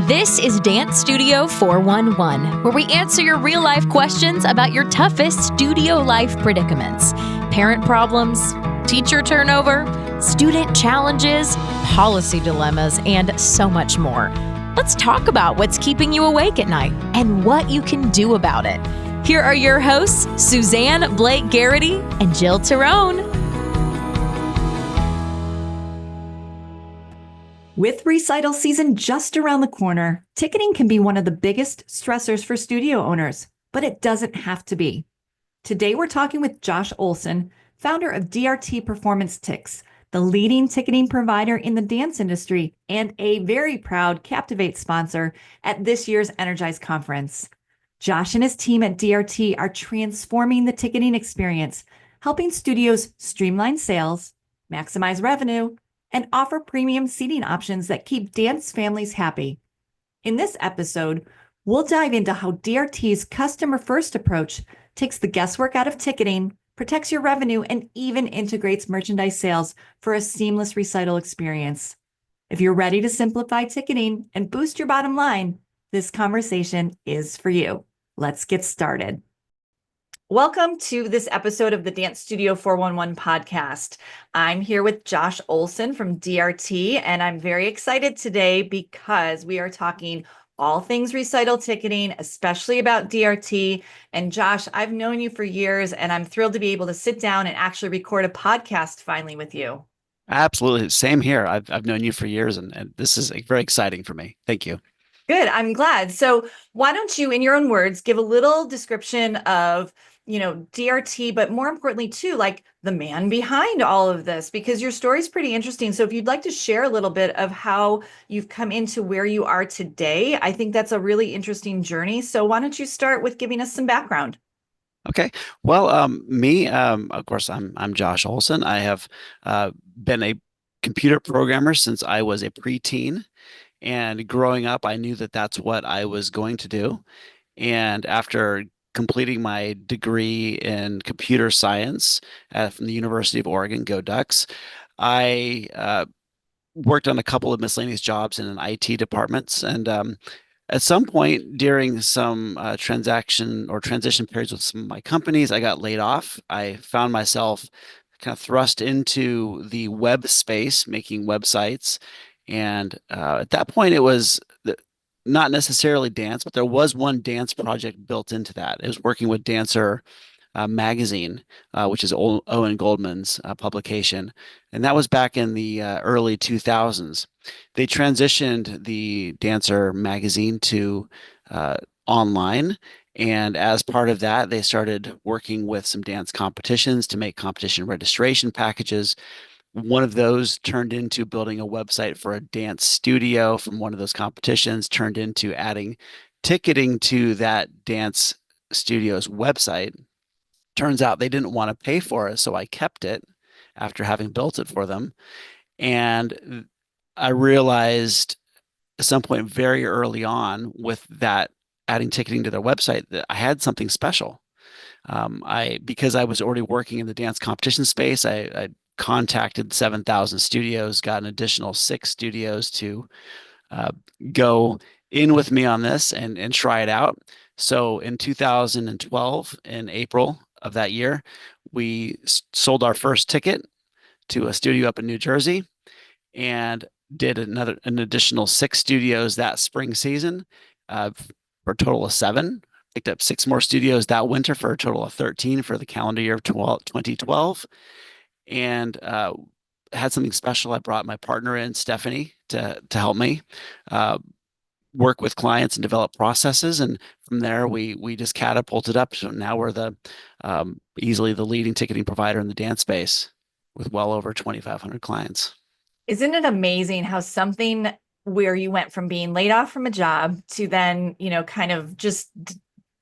This is Dance Studio 411, where we answer your real-life questions about your toughest studio life predicaments. Parent problems, teacher turnover, student challenges, policy dilemmas, and so much more. Let's talk about what's keeping you awake at night and what you can do about it. Here are your hosts, Suzanne Blake Garrity and Jill Tyrone. With recital season just around the corner, ticketing can be one of the biggest stressors for studio owners, but it doesn't have to be. Today, we're talking with Josh Olson, founder of DRT Performance Ticks, the leading ticketing provider in the dance industry and a very proud Captivate sponsor at this year's Energize conference. Josh and his team at DRT are transforming the ticketing experience, helping studios streamline sales, maximize revenue, and offer premium seating options that keep dance families happy. In this episode, we'll dive into how DRT's customer-first approach takes the guesswork out of ticketing, protects your revenue, and even integrates merchandise sales for a seamless recital experience. If you're ready to simplify ticketing and boost your bottom line, this conversation is for you. Let's get started. Welcome to this episode of the Dance Studio 411 podcast. I'm here with Josh Olson from DRT, and I'm very excited today because we are talking all things recital ticketing, especially about DRT. And Josh, I've known you for years, and I'm thrilled to be able to sit down and actually record a podcast finally with you. Absolutely. Same here. I've known you for years, and this is very exciting for me. Thank you. Good. I'm glad. So why don't you, in your own words, give a little description of DRT, but more importantly too, like the man behind all of this, because your story is pretty interesting. So if you'd like to share a little bit of how you've come into where you are today, I think that's a really interesting journey. So why don't you start with giving us some background? Okay. Well, of course, I'm Josh Olson. I have been a computer programmer since I was a preteen, and growing up, I knew that that's what I was going to do. And after completing my degree in computer science from the University of Oregon, go Ducks, I worked on a couple of miscellaneous jobs in an IT departments. And at some point during some transition periods with some of my companies, I got laid off. I found myself kind of thrust into the web space, making websites. And at that point, it was not necessarily dance, but there was one dance project built into that. It was working with Dancer magazine, which is Owen Goldman's publication. And that was back in the early 2000s. They transitioned the Dancer magazine to online. And as part of that, they started working with some dance competitions to make competition registration packages. One of those turned into building a website for a dance studio from one of those competitions, turned into adding ticketing to that dance studio's website. Turns out they didn't want to pay for it, so I kept it after having built it for them. And I realized at some point very early on with that adding ticketing to their website that I had something special. Because I was already working in the dance competition space, I contacted 7,000 studios, got an additional 6 studios to go in with me on this and try it out. So in 2012, in April of that year, we sold our first ticket to a studio up in New Jersey and did an additional 6 studios that spring season for a total of 7. Picked up 6 more studios that winter for a total of 13 for the calendar year of 2012. And had something special. I brought my partner in, Stephanie, to help me work with clients and develop processes. And from there, we just catapulted up. So now we're easily the leading ticketing provider in the dance space with well over 2,500 clients. Isn't it amazing how something where you went from being laid off from a job to then, kind of just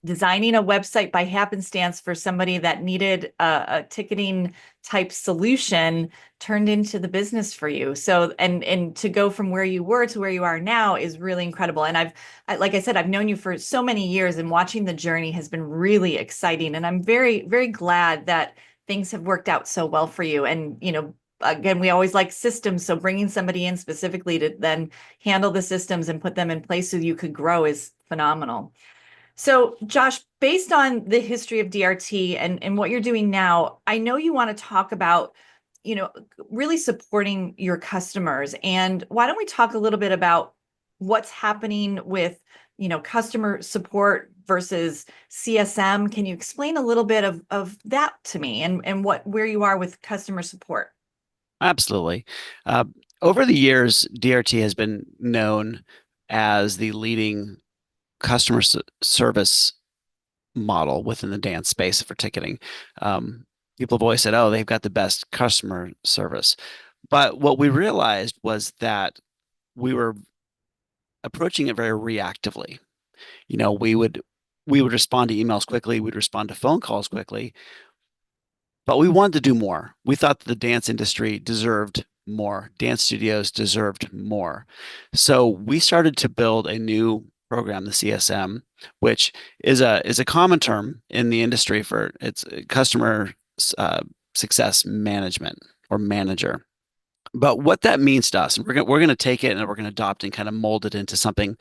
designing a website by happenstance for somebody that needed a ticketing type solution turned into the business for you. So, and to go from where you were to where you are now is really incredible. And like I said, I've known you for so many years, and watching the journey has been really exciting. And I'm very, very glad that things have worked out so well for you. And, again, we always like systems. So bringing somebody in specifically to then handle the systems and put them in place so you could grow is phenomenal. So, Josh, based on the history of DRT and what you're doing now, I know you want to talk about, really supporting your customers. And why don't we talk a little bit about what's happening with, customer support versus CSM? Can you explain a little bit of that to me and where you are with customer support? Absolutely. Uh, Over the years, DRT has been known as the leading customer service model within the dance space for ticketing. People have always said, oh, they've got the best customer service. But what we realized was that we were approaching it very reactively. We would respond to emails quickly, we'd respond to phone calls quickly, but we wanted to do more. We thought the dance industry deserved more. Dance studios deserved more. So we started to build a new program, the CSM, which is a common term in the industry for its customer success management or manager. But what that means to us, and we're going to take it and we're going to adopt and kind of mold it into something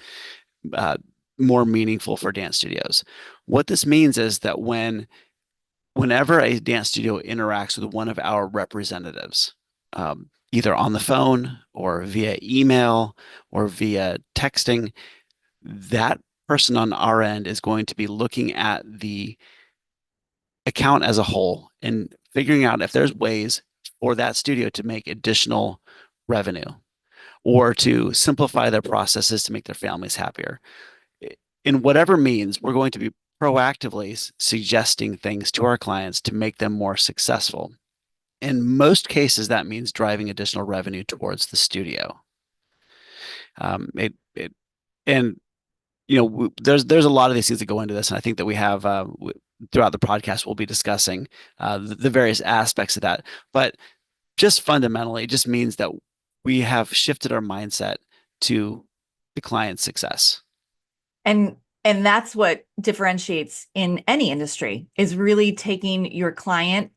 uh, more meaningful for dance studios. What this means is that whenever a dance studio interacts with one of our representatives, either on the phone or via email or via texting, that person on our end is going to be looking at the account as a whole and figuring out if there's ways for that studio to make additional revenue or to simplify their processes to make their families happier. In whatever means, we're going to be proactively suggesting things to our clients to make them more successful. In most cases, that means driving additional revenue towards the studio. And there's a lot of these things that go into this, and I think that we have throughout the podcast we'll be discussing the various aspects of that. But just fundamentally, it just means that we have shifted our mindset to the client's success. And that's what differentiates in any industry, is really taking your client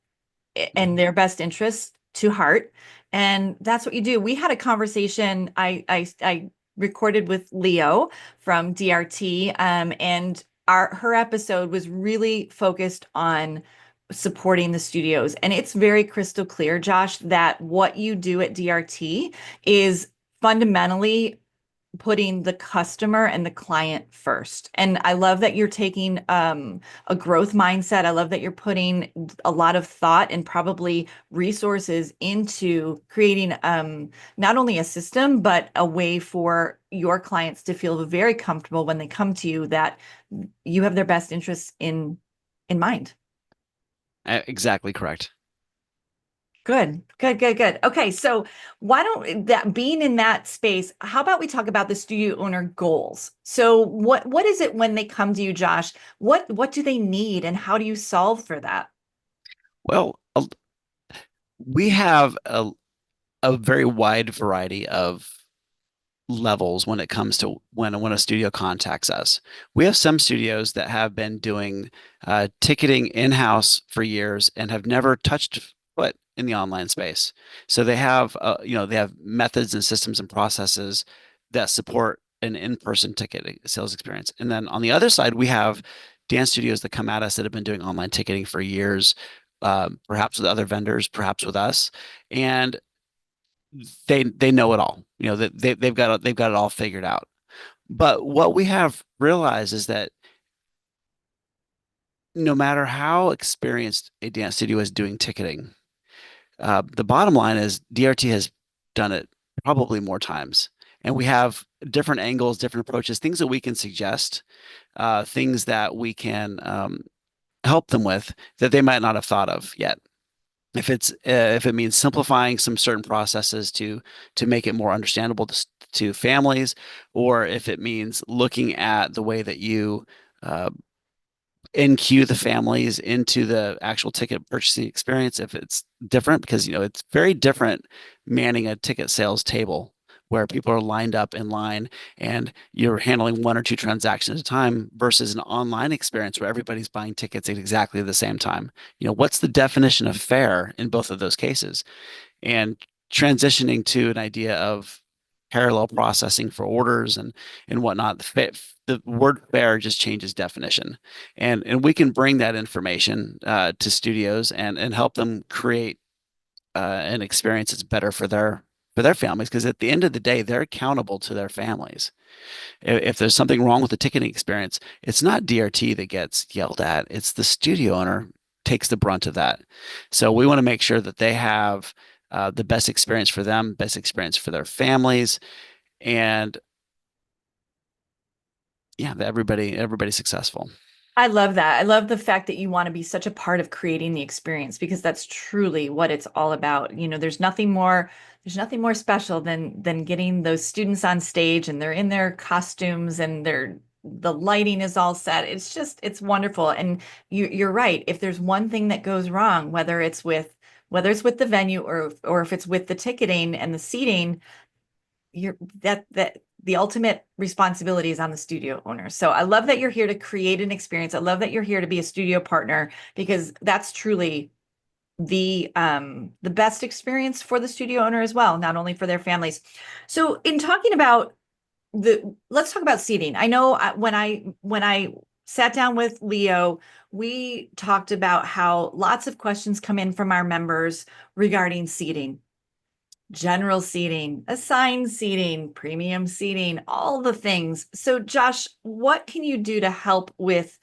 and their best interests to heart. And that's what you do. We had a conversation I recorded with Leo from DRT, and her episode was really focused on supporting the studios. And it's very crystal clear, Josh, that what you do at DRT is fundamentally putting the customer and the client first. And I love that you're taking a growth mindset. I love that you're putting a lot of thought and probably resources into creating not only a system, but a way for your clients to feel very comfortable when they come to you, that you have their best interests in mind. Exactly correct. Good. Okay, so why don't that being in that space, how about we talk about the studio owner goals? So what is it when they come to you, Josh? What do they need and how do you solve for that? Well, we have a very wide variety of levels when it comes to when a studio contacts us. We have some studios that have been doing ticketing in-house for years and have never touched foot in the online space. So they have they have methods and systems and processes that support an in-person ticket sales experience. And then on the other side, we have dance studios that come at us that have been doing online ticketing for years, perhaps with other vendors, perhaps with us, and they know it all. They've got it all figured out. But what we have realized is that no matter how experienced a dance studio is doing ticketing, the bottom line is DRT has done it probably more times, and we have different angles, different approaches, things that we can suggest, things that we can help them with that they might not have thought of yet. If it means simplifying some certain processes to make it more understandable to families, or if it means looking at the way that you in-queue the families into the actual ticket purchasing experience, if it's different, because it's very different manning a ticket sales table where people are lined up in line and you're handling one or two transactions at a time versus an online experience where everybody's buying tickets at exactly the same time. What's the definition of fair in both of those cases? and transitioning to an idea of parallel processing for orders and whatnot. The word fair just changes definition, and we can bring that information to studios and help them create an experience that's better for their families, because at the end of the day, they're accountable to their families. If there's something wrong with the ticketing experience, it's not DRT that gets yelled at, it's the studio owner takes the brunt of that. So we want to make sure that they have the best experience for them, best experience for their families, and yeah, that everybody's successful. I love that. I love the fact that you want to be such a part of creating the experience, because that's truly what it's all about. There's nothing more special than getting those students on stage and they're in their costumes and the lighting is all set. It's wonderful. And you're right. If there's one thing that goes wrong, whether it's with the venue or if it's with the ticketing and the seating, that the ultimate responsibility is on the studio owner. So I love that you're here to create an experience. I love that you're here to be a studio partner, because that's truly the best experience for the studio owner as well, not only for their families. So in talking about let's talk about seating. I know when I sat down with Leo, we talked about how lots of questions come in from our members regarding seating. General seating, assigned seating, premium seating, all the things. So Josh, what can you do to help with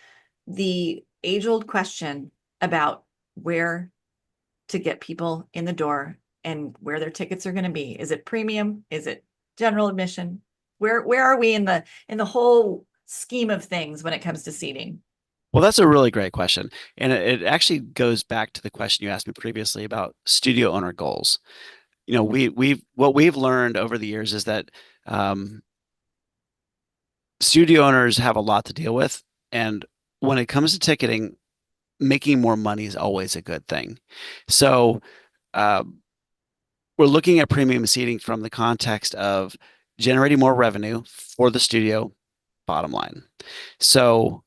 the age-old question about where to get people in the door and where their tickets are going to be? Is it premium? Is it general admission? Where are we in the whole scheme of things when it comes to seating? Well, that's a really great question. And it actually goes back to the question you asked me previously about studio owner goals. What we've learned over the years is that um, studio owners have a lot to deal with, and when it comes to ticketing, making more money is always a good thing. So uh, we're looking at premium seating from the context of generating more revenue for the studio bottom line. So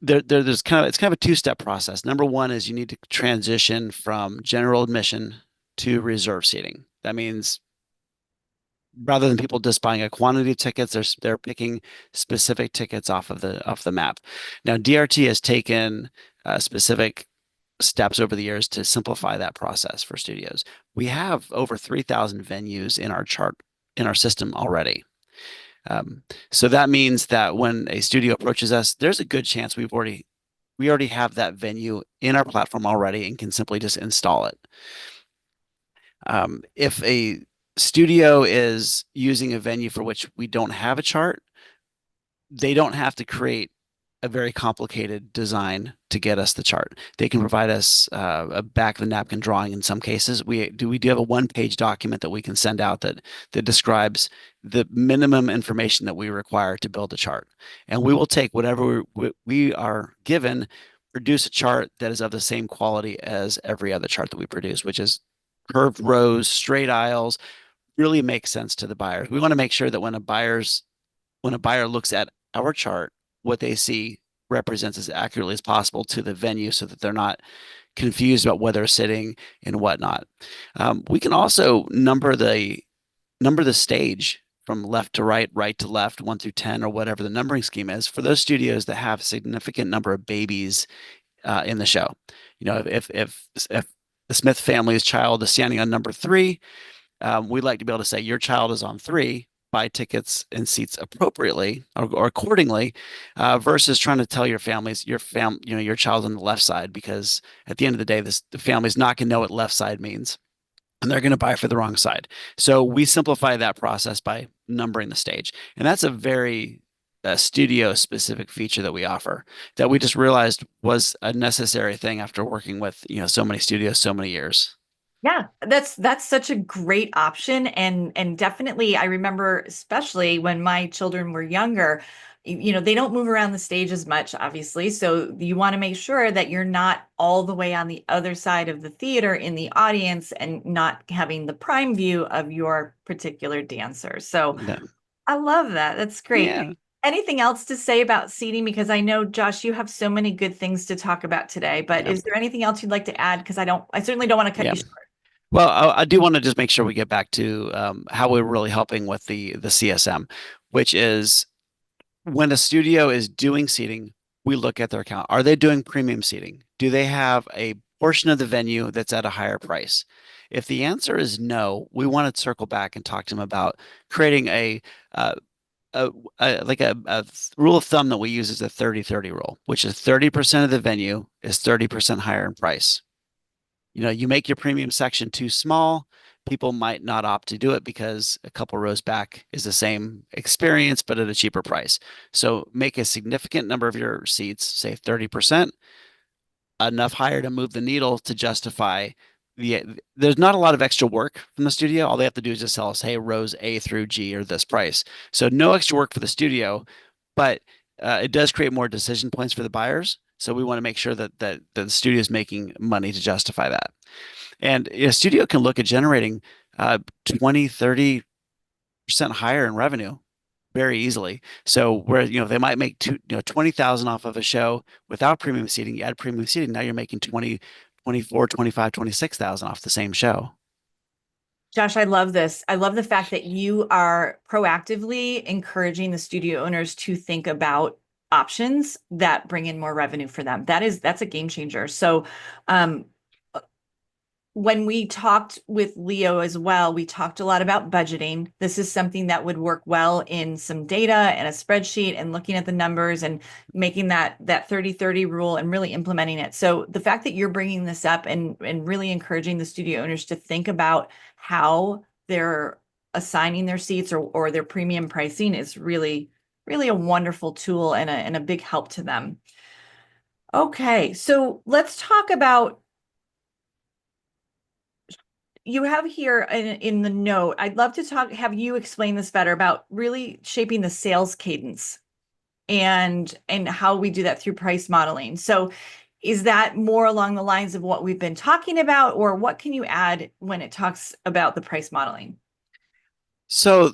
there's it's kind of a two-step process. Number one is you need to transition from general admission to reserve seating. That means rather than people just buying a quantity of tickets, they're picking specific tickets off the map. Now, DRT has taken specific steps over the years to simplify that process for studios. We have over 3,000 venues in our system already. So that means that when a studio approaches us, there's a good chance we already have that venue in our platform already and can simply just install it. If a studio is using a venue for which we don't have a chart, they don't have to create a very complicated design to get us the chart. They can provide us a back of the napkin drawing in some cases. We do have a one-page document that we can send out that describes the minimum information that we require to build a chart. And we will take whatever we are given, produce a chart that is of the same quality as every other chart that we produce, which is curved rows, straight aisles, really makes sense to the buyers. We want to make sure that when a buyer looks at our chart, what they see represents as accurately as possible to the venue so that they're not confused about where they're sitting and whatnot. We can also number the stage from left to right, right to left, 1 through 10, or whatever the numbering scheme is for those studios that have a significant number of babies in the show. If the Smith family's child is standing on number 3, we'd like to be able to say your child is on 3, buy tickets and seats appropriately or accordingly, versus trying to tell your families your child's on the left side, because at the end of the day, the family's not going to know what left side means, and they're going to buy for the wrong side. So we simplify that process by numbering the stage, and that's a very studio specific feature that we offer that we just realized was a necessary thing after working with so many studios so many years. Yeah, that's such a great option. And definitely I remember, especially when my children were younger, they don't move around the stage as much, obviously. So you want to make sure that you're not all the way on the other side of the theater in the audience and not having the prime view of your particular dancer. So Yeah. I love that. That's great. Yeah. Anything else to say about seating? Because I know, Josh, you have so many good things to talk about today, but Yeah. is there anything else you'd like to add? Because I certainly don't want to cut Yeah. you short. Well, I do want to just make sure we get back to how we're really helping with the CSM, which is when a studio is doing seating, we look at their account. Are they doing premium seating? Do they have a portion of the venue that's at a higher price? If the answer is no, we want to circle back and talk to them about creating uh, a rule of thumb that we use is a 30-30 rule, which is 30% of the venue is 30% higher in price. You make your premium section too small, people might not opt to do it because a couple rows back is the same experience, but at a cheaper price. So make a significant number of your seats, say 30%, enough higher to move the needle to justify there's not a lot of extra work from the studio. All they have to do is just tell us, hey, rows A through G are this price. So no extra work for the studio, but it does create more decision points for the buyers. So we want to make sure that the studio is making money to justify that. And a studio can look at generating 20, 30% higher in revenue very easily. So where they might make 20,000 off of a show without premium seating, you add premium seating, now you're making 20, 24, 25, 26,000 off the same show. Josh, I love this. I love the fact that you are proactively encouraging the studio owners to think about options that bring in more revenue for them. That's a game changer. So, when we talked with Leo as well, we talked a lot about budgeting. This is something that would work well in some data and a spreadsheet and looking at the numbers and making that 30-30 rule and really implementing it. So the fact that you're bringing this up and really encouraging the studio owners to think about how they're assigning their seats or their premium pricing is really, really a wonderful tool and a big help to them. Okay, so let's talk about, you have here in the note, I'd love to have you explain this better about really shaping the sales cadence and how we do that through price modeling. So is that more along the lines of what we've been talking about, or what can you add when it talks about the price modeling? So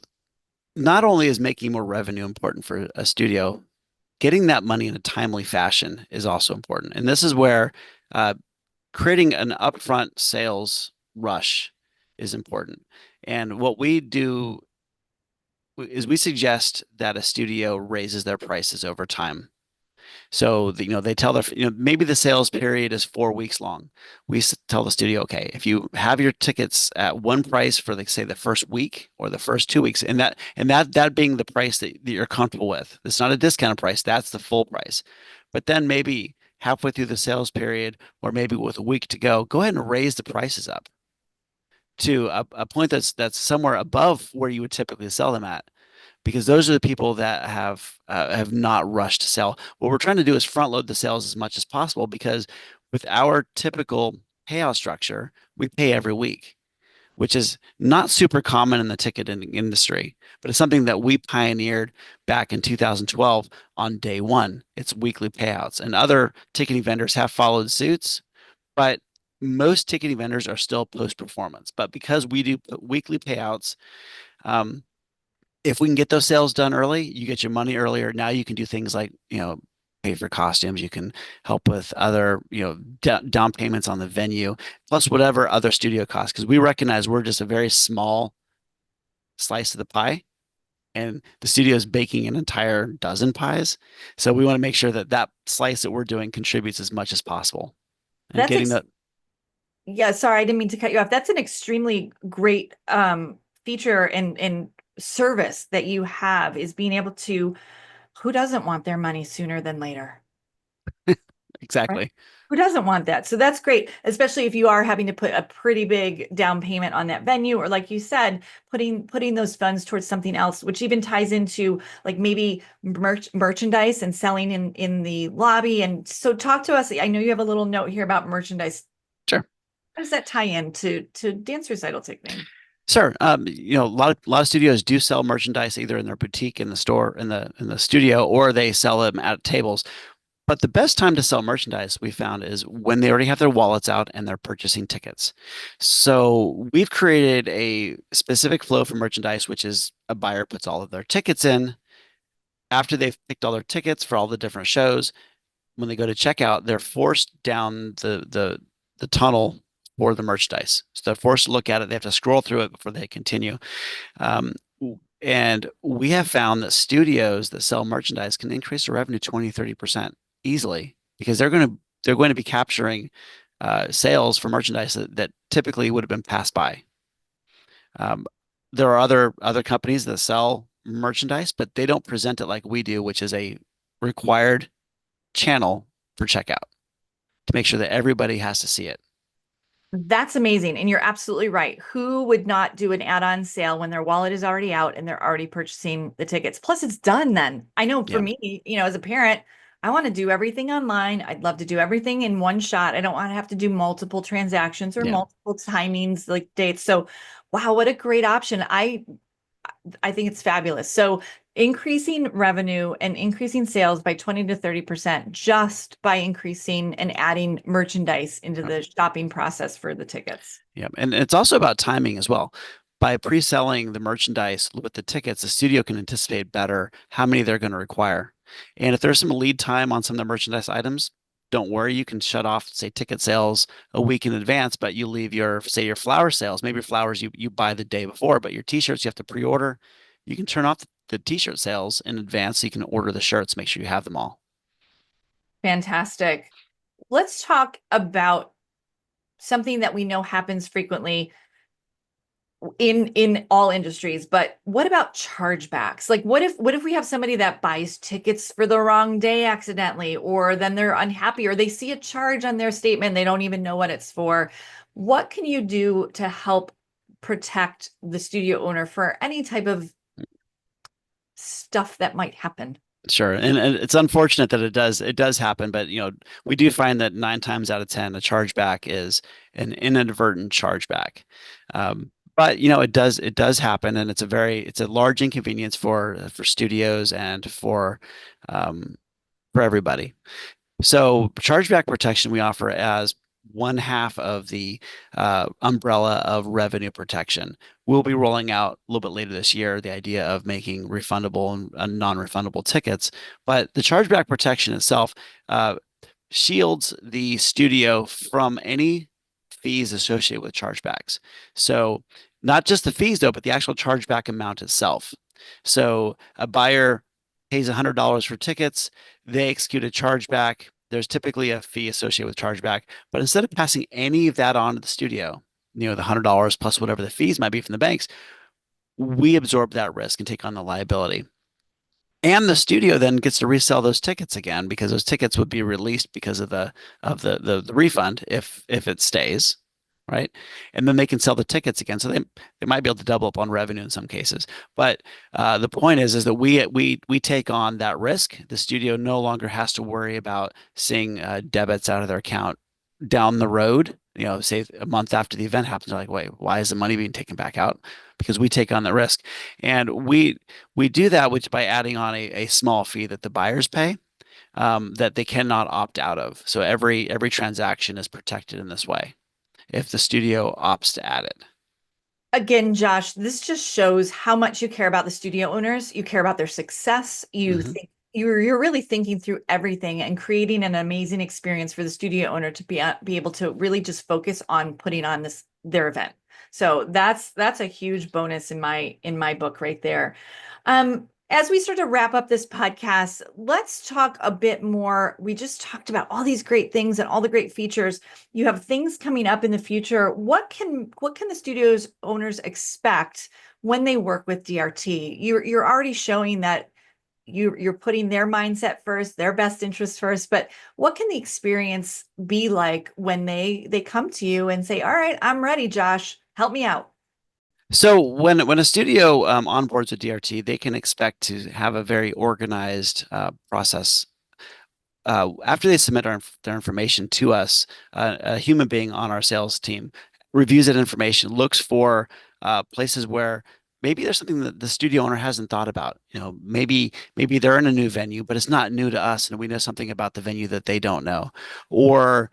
not only is making more revenue important for a studio, getting that money in a timely fashion is also important. And this is where creating an upfront sales rush is important. And what we do is we suggest that a studio raises their prices over time. So they tell maybe the sales period is 4 weeks long. We tell the studio, okay, if you have your tickets at one price for say the first week or the first 2 weeks, and that being the price that you're comfortable with, it's not a discounted price, that's the full price. But then maybe halfway through the sales period, or maybe with a week to go ahead and raise the prices up to a point that's somewhere above where you would typically sell them at, because those are the people that have not rushed to sell. What we're trying to do is front load the sales as much as possible, because with our typical payout structure, we pay every week, which is not super common in the ticketing industry, but it's something that we pioneered back in 2012 on day one. It's weekly payouts, and other ticketing vendors have followed suits, but most ticketing vendors are still post-performance. But because we do weekly payouts, if we can get those sales done early, you get your money earlier. Now you can do things like, pay for costumes. You can help with other, down payments on the venue, plus whatever other studio costs. Because we recognize we're just a very small slice of the pie, and the studio is baking an entire dozen pies. So we want to make sure that that slice that we're doing contributes as much as possible. And That's getting that. Yeah, sorry, I didn't mean to cut you off. That's an extremely great feature and service that you have, is being able to, who doesn't want their money sooner than later? Exactly. Right? Who doesn't want that? So that's great, especially if you are having to put a pretty big down payment on that venue, or like you said, putting those funds towards something else, which even ties into like maybe merchandise and selling in the lobby. And so talk to us. I know you have a little note here about merchandise. Sure. How does that tie into dance recital ticketing? Sure. A lot of studios do sell merchandise either in their boutique, in the store, in the studio, or they sell them at tables. But the best time to sell merchandise, we found, is when they already have their wallets out and they're purchasing tickets. So we've created a specific flow for merchandise, which is a buyer puts all of their tickets in. After they've picked all their tickets for all the different shows, when they go to checkout, they're forced down the tunnel for the merchandise. So they're forced to look at it. They have to scroll through it before they continue. Um, and we have found that studios that sell merchandise can increase their revenue 20, 30% easily because they're going to be capturing sales for merchandise that typically would have been passed by. Um, there are other companies that sell merchandise, but they don't present it like we do, which is a required channel for checkout to make sure that everybody has to see it. That's amazing. And you're absolutely right. Who would not do an add-on sale when their wallet is already out and they're already purchasing the tickets? Plus, it's done then. I know for Yeah. me, as a parent, I want to do everything online. I'd love to do everything in one shot. I don't want to have to do multiple transactions or Yeah. multiple timings, like dates. So, wow, what a great option. I think it's fabulous. So increasing revenue and increasing sales by 20 to 30% just by increasing and adding merchandise into the shopping process for the tickets. Yeah. And it's also about timing as well. By pre-selling the merchandise with the tickets, the studio can anticipate better how many they're going to require. And if there's some lead time on some of the merchandise items, don't worry, you can shut off, say, ticket sales a week in advance, but you leave your, say, your flower sales. Maybe your flowers you buy the day before, but your t-shirts you have to pre-order. You can turn off the t-shirt sales in advance so you can order the shirts, make sure you have them all. Fantastic. Let's talk about something that we know happens frequently in all industries, but what about chargebacks? Like what if we have somebody that buys tickets for the wrong day accidentally, or then they're unhappy, or they see a charge on their statement, they don't even know what it's for? What can you do to help protect the studio owner for any type of stuff that might happen? Sure. And it's unfortunate that it does happen, but we do find that 9 times out of 10, a chargeback is an inadvertent chargeback. But it does happen, and it's a large inconvenience for studios and for everybody. So chargeback protection we offer as one half of the umbrella of revenue protection. We'll be rolling out a little bit later this year the idea of making refundable and non-refundable tickets. But the chargeback protection itself shields the studio from any fees associated with chargebacks. So not just the fees though, but the actual chargeback amount itself. So a buyer pays $100 for tickets, they execute a chargeback. There's typically a fee associated with chargeback, but instead of passing any of that on to the studio, the $100 plus whatever the fees might be from the banks, we absorb that risk and take on the liability. And the studio then gets to resell those tickets again because those tickets would be released because of the refund if it stays, right? And then they can sell the tickets again. So they might be able to double up on revenue in some cases. But the point is that we take on that risk. The studio no longer has to worry about seeing debits out of their account down the road. Say a month after the event happens, they're like, wait, why is the money being taken back out? Because we take on the risk. And we do that by adding on a small fee that the buyers pay that they cannot opt out of. So every transaction is protected in this way if the studio opts to add it. Again, Josh, this just shows how much you care about the studio owners. You care about their success. Think you're really thinking through everything and creating an amazing experience for the studio owner to be able to really just focus on putting on their event. So that's a huge bonus in my book right there. As we start to wrap up this podcast, let's talk a bit more. We just talked about all these great things and all the great features. You have things coming up in the future. What can the studio's owners expect when they work with DRT? You're already showing that you're putting their mindset first, their best interests first, but what can the experience be like when they come to you and say, all right, I'm ready, Josh, help me out? So when a studio onboards with DRT, they can expect to have a very organized process. After they submit their information to us, a human being on our sales team reviews that information, looks for places where maybe there's something that the studio owner hasn't thought about. Maybe they're in a new venue, but it's not new to us, and we know something about the venue that they don't know, or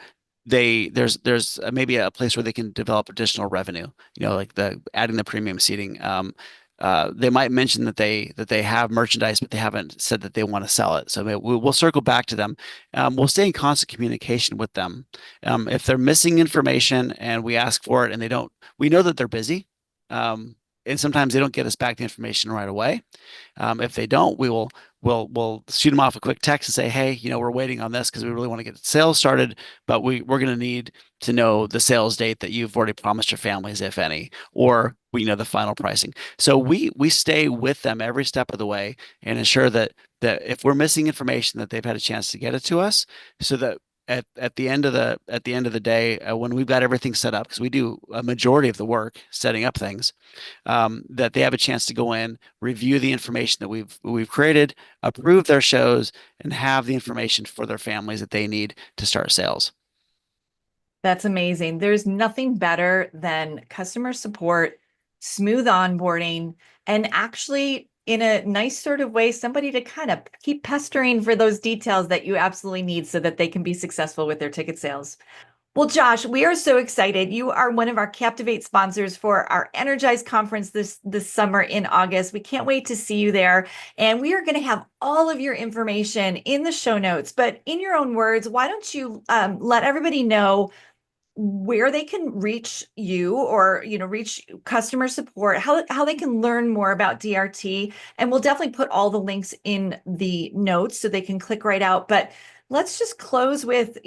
there's maybe a place where they can develop additional revenue. Like the adding the premium seating. they might mention that they have merchandise, but they haven't said that they want to sell it. So we'll circle back to them. We'll stay in constant communication with them. If they're missing information and we ask for it and they don't, we know that they're busy. And sometimes they don't get us back the information right away. If they don't, we'll shoot them off a quick text and say, hey, we're waiting on this because we really want to get sales started, but we're going to need to know the sales date that you've already promised your families, if any, or we know the final pricing. So we stay with them every step of the way and ensure that if we're missing information, that they've had a chance to get it to us, so that at the end of the day, when we've got everything set up, because we do a majority of the work setting up things, that they have a chance to go in, review the information that we've created, approve their shows, and have the information for their families that they need to start sales. That's amazing. There's nothing better than customer support, smooth onboarding, and actually, in a nice sort of way, somebody to kind of keep pestering for those details that you absolutely need so that they can be successful with their ticket sales. Well, Josh, we are so excited. You are one of our Captivate sponsors for our Energize conference this summer in August. We can't wait to see you there. And we are going to have all of your information in the show notes. But in your own words, why don't you let everybody know where they can reach you, or reach customer support, how they can learn more about DRT. And we'll definitely put all the links in the notes so they can click right out. But let's just close with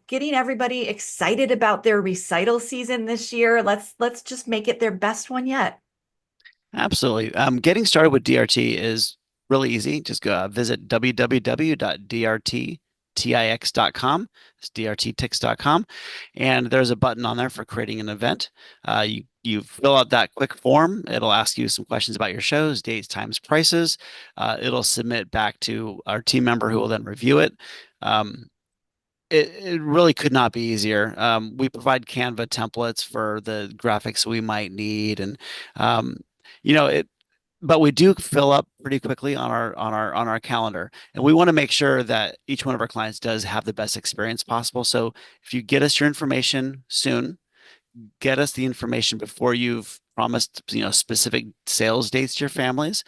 getting everybody excited about their recital season this year. Let's just make it their best one yet. Absolutely. Getting started with DRT is really easy. Just go visit www.drttix.com. It's drttix.com, and there's a button on there for creating an event. You fill out that quick form. It'll ask you some questions about your shows, dates, times, prices. It'll submit back to our team member, who will then review it. It really could not be easier. We provide Canva templates for the graphics we might need, and but we do fill up pretty quickly on our calendar, and we want to make sure that each one of our clients does have the best experience possible. So if you get us your information soon, get us the information before you've promised specific sales dates to your families,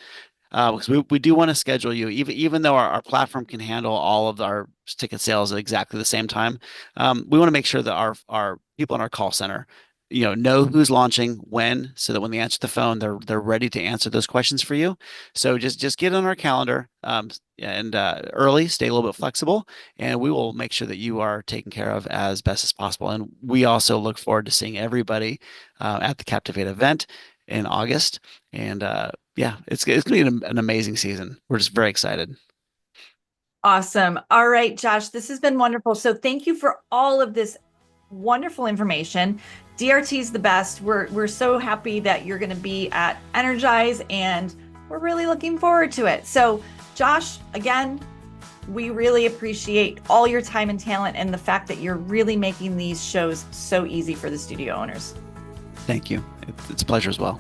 because we do want to schedule you, even though our platform can handle all of our ticket sales at exactly the same time. We want to make sure that our people in our call center know who's launching when, so that when they answer the phone, they're ready to answer those questions for you. So just get on our calendar, and early, stay a little bit flexible, and we will make sure that you are taken care of as best as possible. And we also look forward to seeing everybody at the Captivate event in August. And it's going to be an amazing season. We're just very excited. Awesome. All right, Josh, this has been wonderful. So thank you for all of this wonderful information. DRT is the best. We're so happy that you're going to be at Energize, and we're really looking forward to it. So Josh, again, we really appreciate all your time and talent, and the fact that you're really making these shows so easy for the studio owners. Thank you. It's a pleasure as well.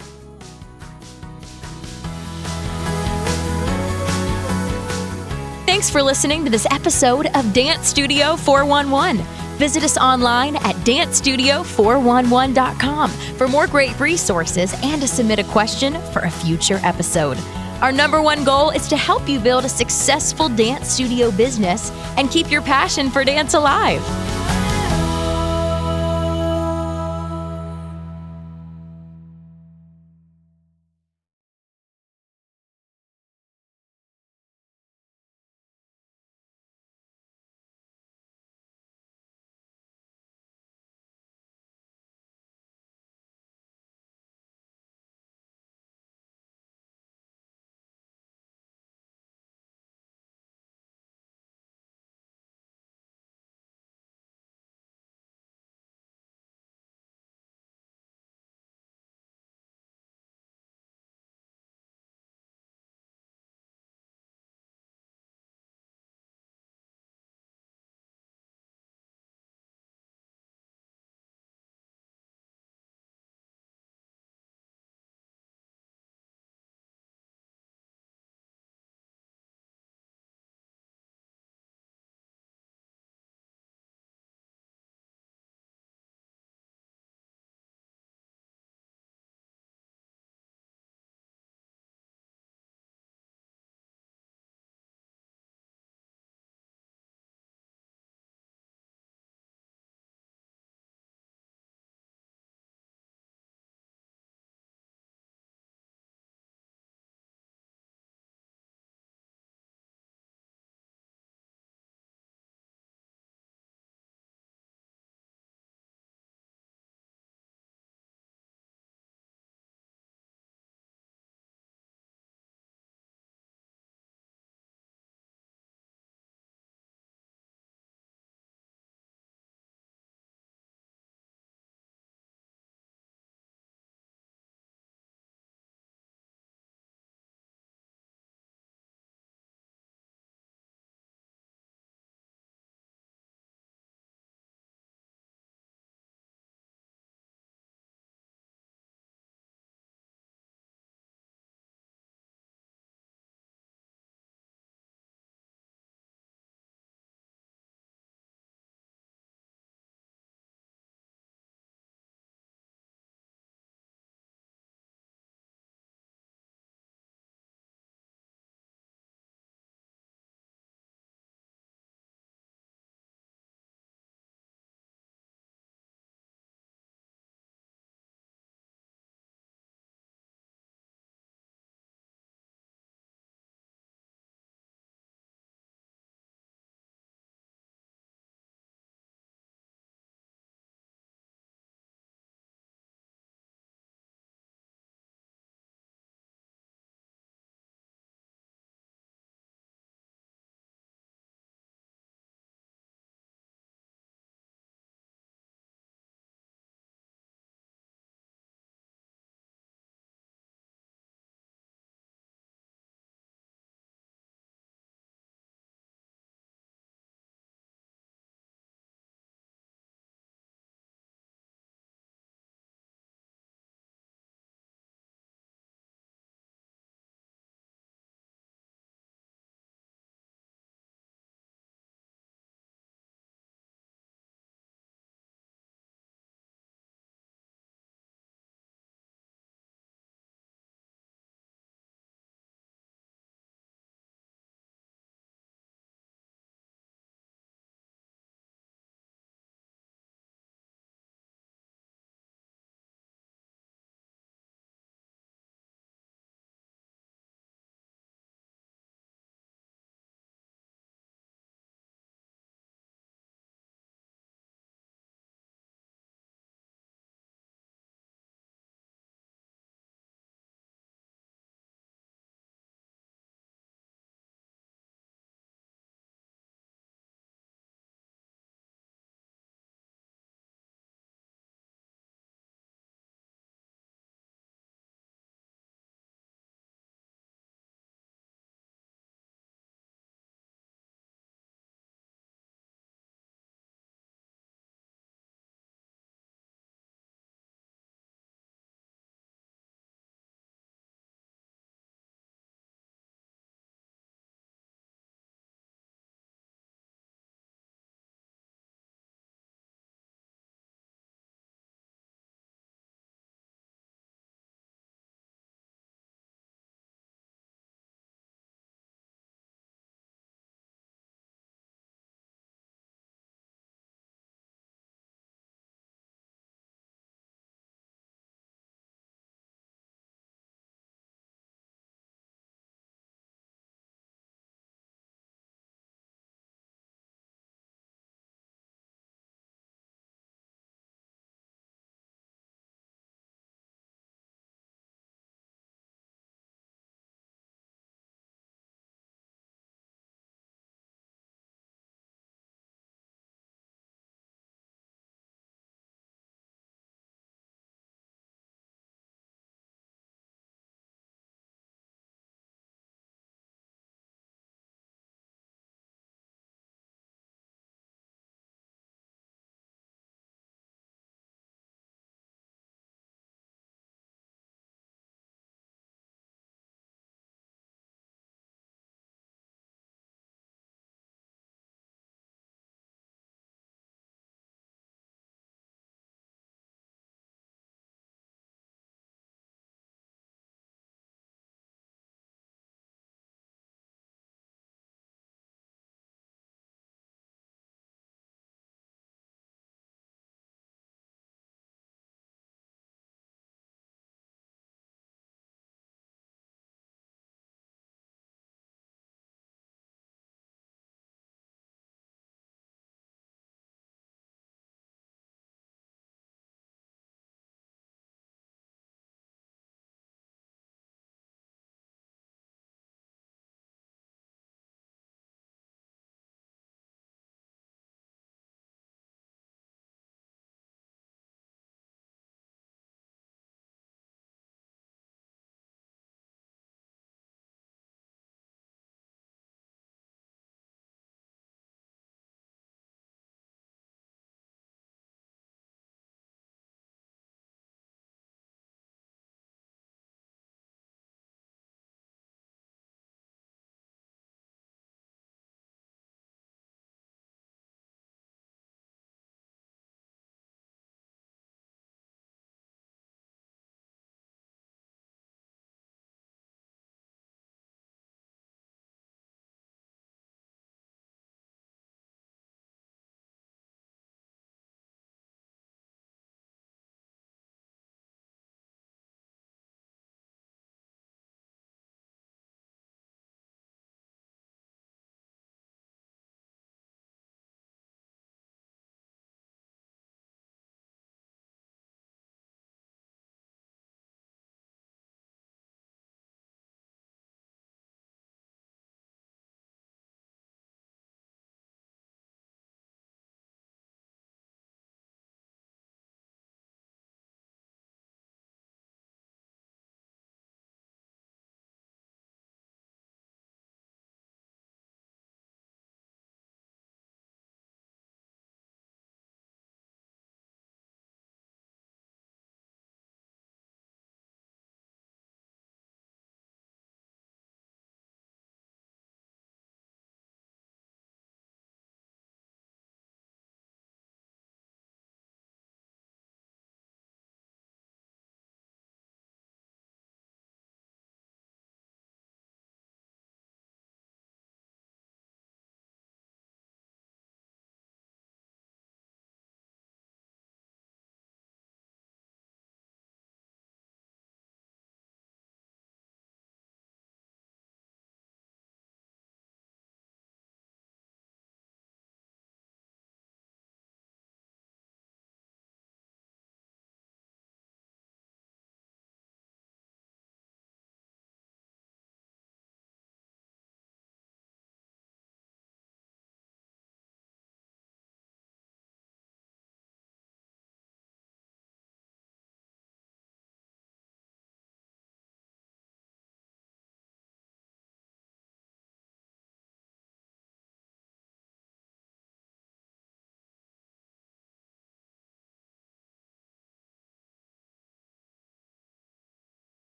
Thanks for listening to this episode of Dance Studio 411. Visit us online at dancestudio411.com for more great resources and to submit a question for a future episode. Our number one goal is to help you build a successful dance studio business and keep your passion for dance alive.